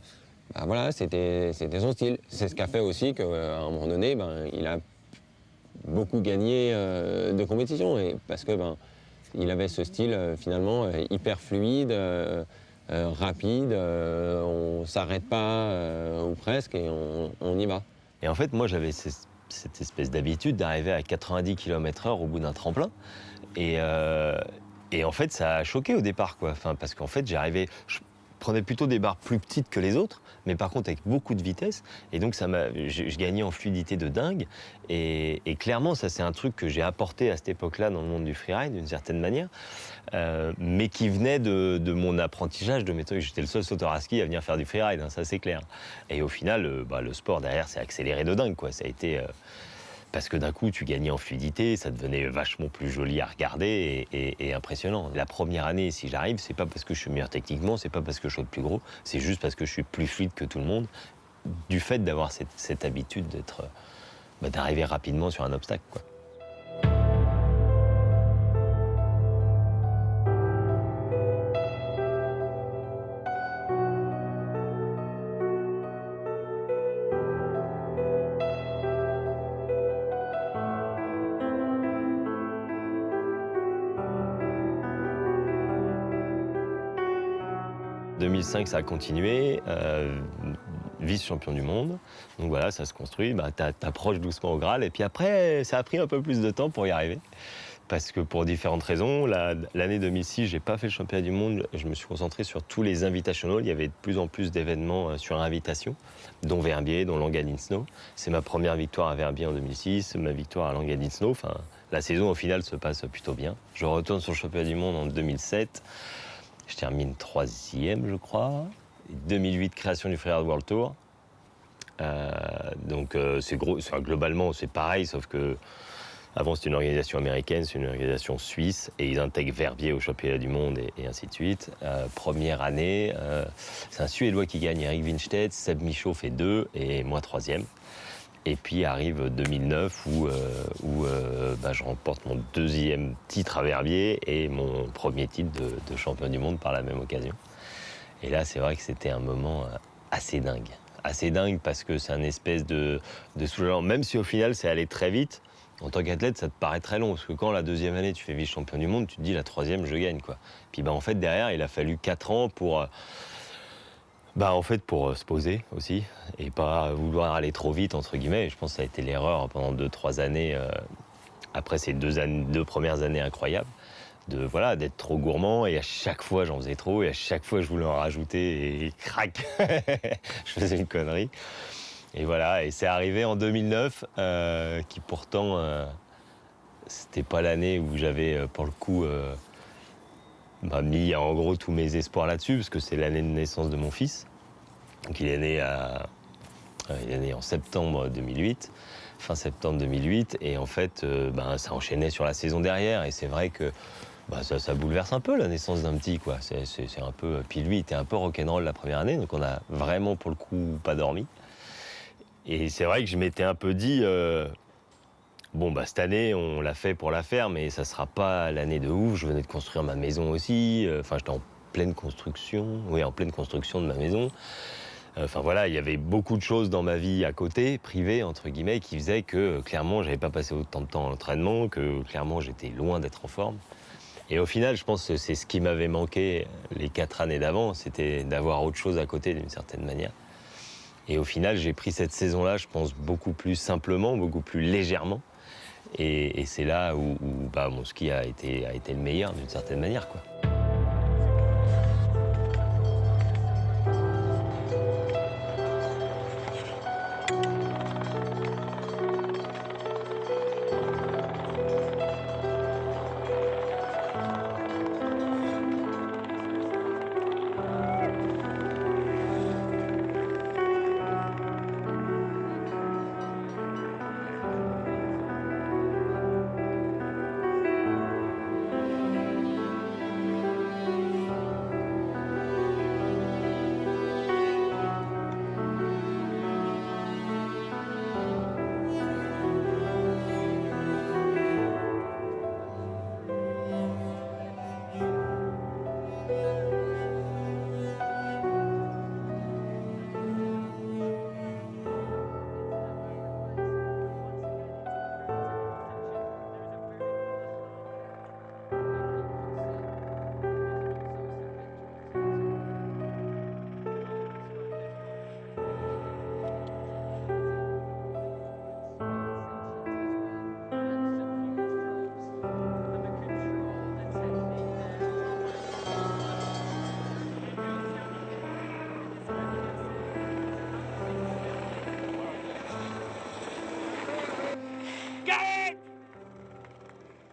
c'était son style. C'est ce qui a fait aussi qu'à un moment donné, il a beaucoup gagné de compétition. Et parce que il avait ce style finalement hyper fluide, rapide, on s'arrête pas ou presque et on y va. Et en fait, moi j'avais cette espèce d'habitude d'arriver à 90 km/h au bout d'un tremplin. Et en fait, ça a choqué au départ, quoi. Parce qu'en fait, je prenais plutôt des barres plus petites que les autres, mais par contre avec beaucoup de vitesse. Et donc, je gagnais en fluidité de dingue. Et clairement, ça, c'est un truc que j'ai apporté à cette époque-là dans le monde du freeride, d'une certaine manière, mais qui venait de mon apprentissage de méthode. J'étais le seul sauteur à ski à venir faire du freeride, hein, ça c'est clair. Et au final, le sport derrière s'est accéléré de dingue, quoi. Ça a été... parce que d'un coup, tu gagnais en fluidité, ça devenait vachement plus joli à regarder et impressionnant. La première année, si j'arrive, c'est pas parce que je suis meilleur techniquement, c'est pas parce que je saute plus gros, c'est juste parce que je suis plus fluide que tout le monde, du fait d'avoir cette habitude d'arriver rapidement sur un obstacle, quoi. 2005, ça a continué, vice-champion du monde. Donc voilà, ça se construit, t'approches doucement au Graal. Et puis après, ça a pris un peu plus de temps pour y arriver. Parce que pour différentes raisons, l'année 2006, j'ai pas fait le championnat du monde. Je me suis concentré sur tous les invitationals. Il y avait de plus en plus d'événements sur invitation, dont Verbier, dont Langadin-Snow. C'est ma première victoire à Verbier en 2006, ma victoire à Langadin-Snow. Enfin, la saison, au final, se passe plutôt bien. Je retourne sur le championnat du monde en 2007. Je termine 3e, je crois. 2008, création du Freeride World Tour. Donc, c'est gros. Globalement, c'est pareil, sauf que avant, c'était une organisation américaine, c'est une organisation suisse, et ils intègrent Verbier au championnat du monde et ainsi de suite. Première année, c'est un Suédois qui gagne, Eric Winstedt, Seb Michaud fait 2 et moi 3e. Et puis arrive 2009 où je remporte mon 2e titre à Verbier et mon 1er titre de champion du monde par la même occasion. Et là, c'est vrai que c'était un moment assez dingue. Assez dingue parce que c'est un espèce de soulagement. Même si au final, c'est allé très vite, en tant qu'athlète, ça te paraît très long. Parce que quand la 2e année, tu fais vice-champion du monde, tu te dis la 3e, je gagne, quoi. Puis en fait, derrière, il a fallu 4 ans pour se poser aussi et pas vouloir aller trop vite, entre guillemets. Je pense que ça a été l'erreur pendant 2-3 années, après ces 2 premières années incroyables, d'être trop gourmand, et à chaque fois j'en faisais trop et à chaque fois je voulais en rajouter et crac, je faisais une connerie. Et voilà, et c'est arrivé en 2009, qui pourtant, c'était pas l'année où j'avais pour le coup mis en gros tous mes espoirs là-dessus, parce que c'est l'année de naissance de mon fils. Donc il est né en septembre 2008, fin septembre 2008, et en fait, ça enchaînait sur la saison derrière, et c'est vrai que ça bouleverse un peu la naissance d'un petit, quoi. C'est un peu. Puis lui, il était un peu rock'n'roll la première année, donc on a vraiment pour le coup pas dormi. Et c'est vrai que je m'étais un peu dit. Cette année, on l'a fait pour la faire, mais ça sera pas l'année de ouf. Je venais de construire ma maison aussi. J'étais en pleine construction de ma maison. Il y avait beaucoup de choses dans ma vie à côté, privée, entre guillemets, qui faisaient que, clairement, j'avais pas passé autant de temps à l'entraînement, que, clairement, j'étais loin d'être en forme. Et au final, je pense que c'est ce qui m'avait manqué les 4 années d'avant, c'était d'avoir autre chose à côté, d'une certaine manière. Et au final, j'ai pris cette saison-là, je pense, beaucoup plus simplement, beaucoup plus légèrement. Et c'est là où mon ski a été le meilleur, d'une certaine manière, quoi.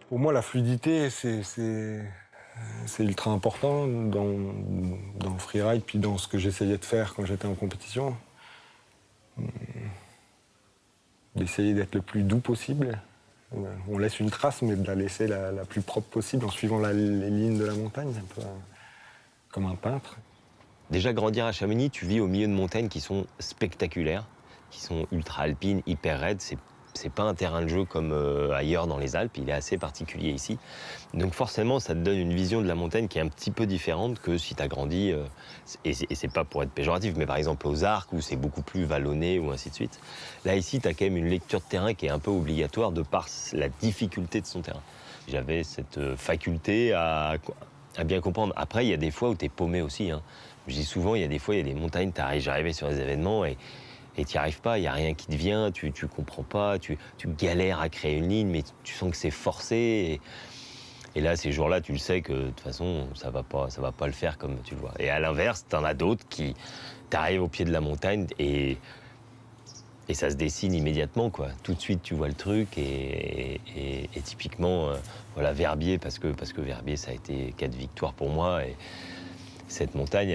Pour moi, la fluidité, c'est ultra important dans le freeride, puis dans ce que j'essayais de faire quand j'étais en compétition. D'essayer d'être le plus doux possible. On laisse une trace, mais de la laisser la plus propre possible en suivant les lignes de la montagne, un peu comme un peintre. Déjà, grandir à Chamonix, tu vis au milieu de montagnes qui sont spectaculaires, qui sont ultra alpines, hyper raides. C'est pas un terrain de jeu comme ailleurs dans les Alpes, il est assez particulier ici. Donc forcément, ça te donne une vision de la montagne qui est un petit peu différente que si tu as grandi, et c'est pas pour être péjoratif, mais par exemple aux Arcs, où c'est beaucoup plus vallonné, ou ainsi de suite. Là, ici, tu as quand même une lecture de terrain qui est un peu obligatoire de par la difficulté de son terrain. J'avais cette faculté à à bien comprendre. Après, il y a des fois où tu es paumé aussi. Hein. Je dis souvent, il y a des fois, il y a des montagnes, j'arrivais sur des événements et tu n'y arrives pas, il n'y a rien qui te vient, tu comprends pas, tu galères à créer une ligne, mais tu sens que c'est forcé. Et là, ces jours-là, tu le sais que de toute façon, ça va pas le faire comme tu le vois. Et à l'inverse, tu en as d'autres qui t'arrivent au pied de la montagne et ça se dessine immédiatement, quoi. Tout de suite, tu vois le truc et typiquement, voilà, Verbier, parce que Verbier, ça a été 4 victoires pour moi. Et cette montagne,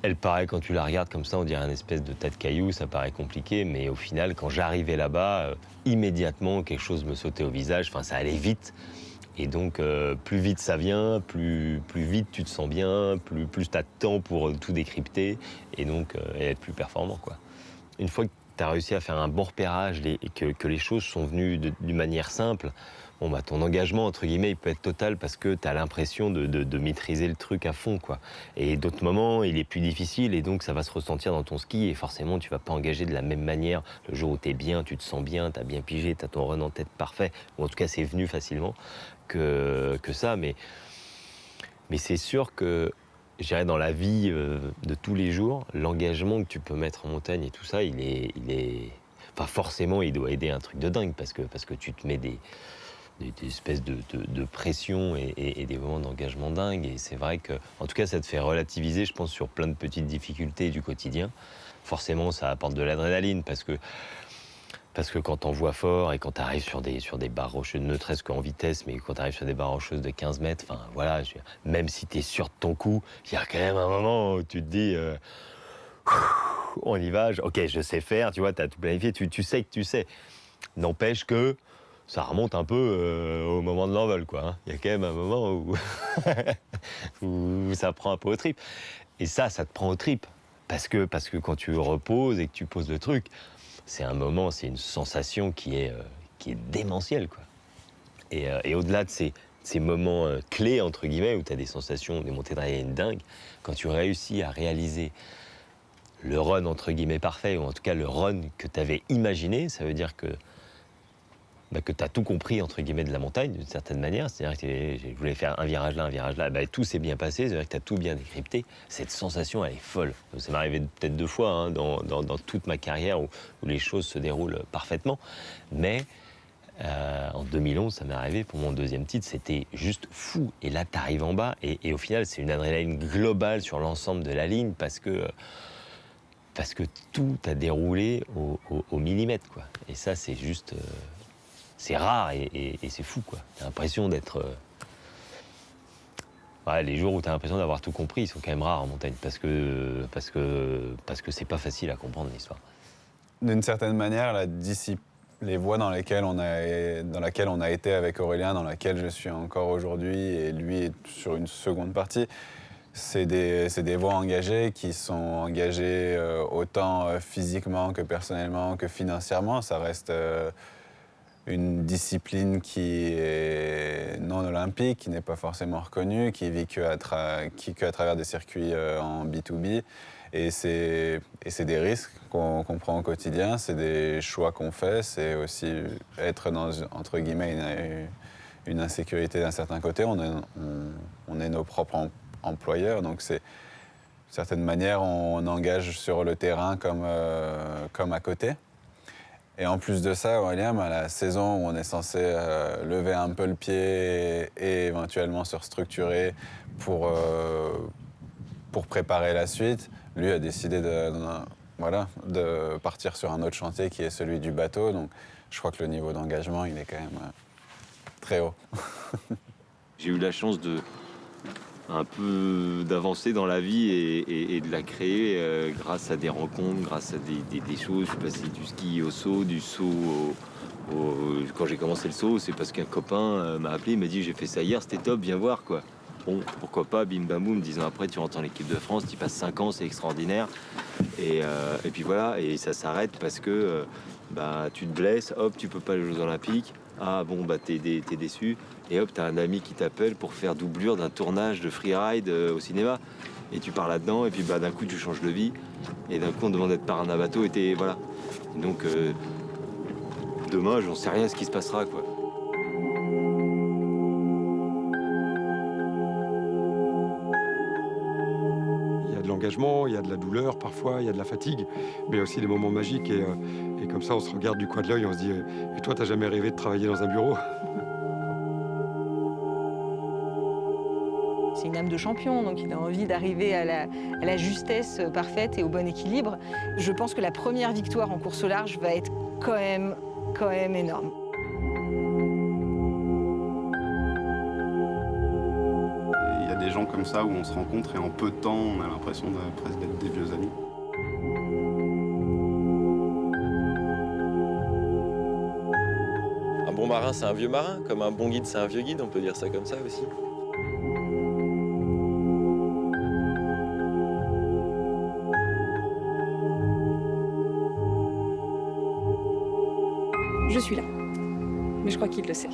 elle paraît, quand tu la regardes comme ça, on dirait une espèce de tas de cailloux, ça paraît compliqué, mais au final, quand j'arrivais là-bas, immédiatement, quelque chose me sautait au visage, enfin, ça allait vite. Et donc, plus vite ça vient, plus vite tu te sens bien, plus tu as de temps pour tout décrypter, et donc être plus performant, quoi. Une fois que tu as réussi à faire un bon repérage et que les choses sont venues d'une manière simple, bon, bah, ton engagement, entre guillemets, il peut être total parce que tu as l'impression de maîtriser le truc à fond, quoi. Et d'autres moments, il est plus difficile et donc ça va se ressentir dans ton ski et forcément, tu vas pas engager de la même manière. Le jour où tu es bien, tu te sens bien, tu as bien pigé, tu as ton run en tête parfait, ou en tout cas, c'est venu facilement que ça. Mais c'est sûr que, je dirais, dans la vie de tous les jours, l'engagement que tu peux mettre en montagne et tout ça, il est... Enfin, forcément, il doit aider un truc de dingue parce que tu te mets des espèces de pression et des moments d'engagement dingue. Et c'est vrai que, en tout cas, ça te fait relativiser, je pense, sur plein de petites difficultés du quotidien. Forcément, ça apporte de l'adrénaline parce que quand t'en vois fort et quand t'arrives sur des barres rocheuses, ne serait-ce qu'en vitesse, mais quand t'arrives sur des barres rocheuses de 15 mètres, enfin voilà, même si t'es sûr de ton coup, il y a quand même un moment où tu te dis on y va, ok, je sais faire, tu vois, t'as tout planifié, tu sais que tu sais. N'empêche que ça remonte un peu au moment de l'envol, quoi. Hein. Il y a quand même un moment où, où ça prend un peu aux tripes. Et ça te prend aux tripes. Parce que quand tu reposes et que tu poses le truc, c'est un moment, c'est une sensation qui est démentielle, quoi. Et au-delà de ces moments clés, entre guillemets, où tu as des sensations, des montées d'adrénaline dingues, quand tu réussis à réaliser le run, entre guillemets, parfait, ou en tout cas le run que tu avais imaginé, ça veut dire que tu as tout compris, entre guillemets, de la montagne, d'une certaine manière. C'est-à-dire que je voulais faire un virage là, tout s'est bien passé, c'est-à-dire que tu as tout bien décrypté. Cette sensation, elle est folle. Ça m'est arrivé peut-être 2 fois hein, dans toute ma carrière où les choses se déroulent parfaitement. Mais en 2011, ça m'est arrivé pour mon 2e titre, c'était juste fou. Et là, tu arrives en bas et au final, c'est une adrénaline globale sur l'ensemble de la ligne parce que tout a déroulé au millimètre, quoi. Et ça, c'est juste... c'est rare et c'est fou, quoi. T'as l'impression d'être... Ouais, les jours où t'as l'impression d'avoir tout compris, ils sont quand même rares en montagne, parce que c'est pas facile à comprendre l'histoire. D'une certaine manière, les voies dans laquelle on a été avec Aurélien, dans laquelle je suis encore aujourd'hui, et lui sur une seconde partie, c'est des voies engagées qui sont engagées autant physiquement que personnellement que financièrement. Ça reste... une discipline qui est non olympique, qui n'est pas forcément reconnue, qui vit qu'à travers des circuits en B2B. Et c'est des risques qu'on prend au quotidien, c'est des choix qu'on fait, c'est aussi être dans, entre guillemets, une insécurité d'un certain côté. On est nos propres employeurs, donc c'est... D'une certaine manière, on engage sur le terrain comme à côté. Et en plus de ça, Aurélien, la saison où on est censé lever un peu le pied et éventuellement se restructurer pour préparer la suite, lui a décidé de partir sur un autre chantier qui est celui du bateau. Donc je crois que le niveau d'engagement, il est quand même très haut. J'ai eu la chance un peu d'avancer dans la vie et de la créer grâce à des rencontres, grâce à des choses. Je suis passé du ski au saut, du saut quand j'ai commencé le saut, c'est parce qu'un copain m'a appelé, il m'a dit j'ai fait ça hier, c'était top, viens voir, quoi. Bon, pourquoi pas, bim bam boum, 10 ans après tu rentres en équipe de France, tu passes 5 ans, c'est extraordinaire. Et puis voilà, et ça s'arrête parce que tu te blesses, hop, tu peux pas aller aux Jeux Olympiques. Ah bon, t'es déçu. Et hop, t'as un ami qui t'appelle pour faire doublure d'un tournage de freeride au cinéma. Et tu pars là-dedans, et puis d'un coup, tu changes de vie. Et d'un coup, on demande d'être parrain d'un bateau, et voilà. Et donc, demain, j'en sais rien ce qui se passera, quoi. l'engagement, il y a de la douleur parfois, il y a de la fatigue, mais il y a aussi des moments magiques. Et comme ça, on se regarde du coin de l'œil, on se dit « Et toi, t'as jamais rêvé de travailler dans un bureau ?» C'est une âme de champion, donc il a envie d'arriver à la justesse parfaite et au bon équilibre. Je pense que la première victoire en course au large va être quand même énorme. Il y a des gens comme ça où on se rencontre et en peu de temps, on a l'impression presque d'être des vieux amis. Un bon marin, c'est un vieux marin, comme un bon guide, c'est un vieux guide, on peut dire ça comme ça aussi. Je suis là, mais je crois qu'il le sait.